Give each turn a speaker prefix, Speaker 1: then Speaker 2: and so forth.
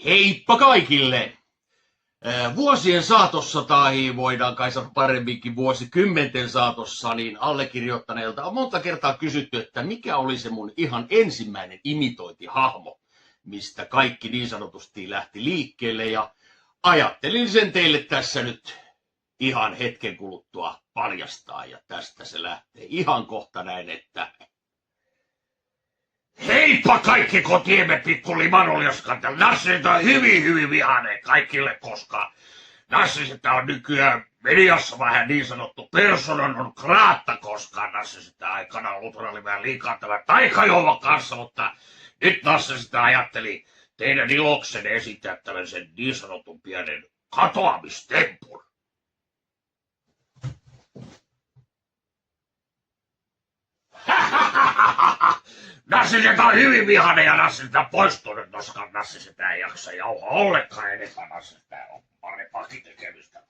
Speaker 1: Heippa kaikille! Vuosien saatossa, tai voidaan kai sanoa paremminkin vuosikymmenten saatossa, niin allekirjoittaneelta on monta kertaa kysytty, että mikä oli se mun ihan ensimmäinen imitointihahmo, mistä kaikki niin sanotusti lähti liikkeelle, ja ajattelin sen teille tässä nyt ihan hetken kuluttua paljastaa, ja tästä se lähtee ihan kohta näin, että heippa kaikki kotiemme pikku limanolioskantel. Narsista on hyvin vihainen kaikille, koska narsista on nykyään mediassa vähän niin sanottu persona non grata, koska narsista aikana oli vähän liikaa tämä taikajuoma kanssa, mutta nyt narsista ajatteli teidän iloksenne esittää tällaisen niin sanotun pienen katoamistempun. Nassiseta on hyvin vihainen ja Nassiseta poistunut, koska Nassiseta ei jaksa jauhaa ollenkaan enempää. Nassiseta on parempaakin tekemistä.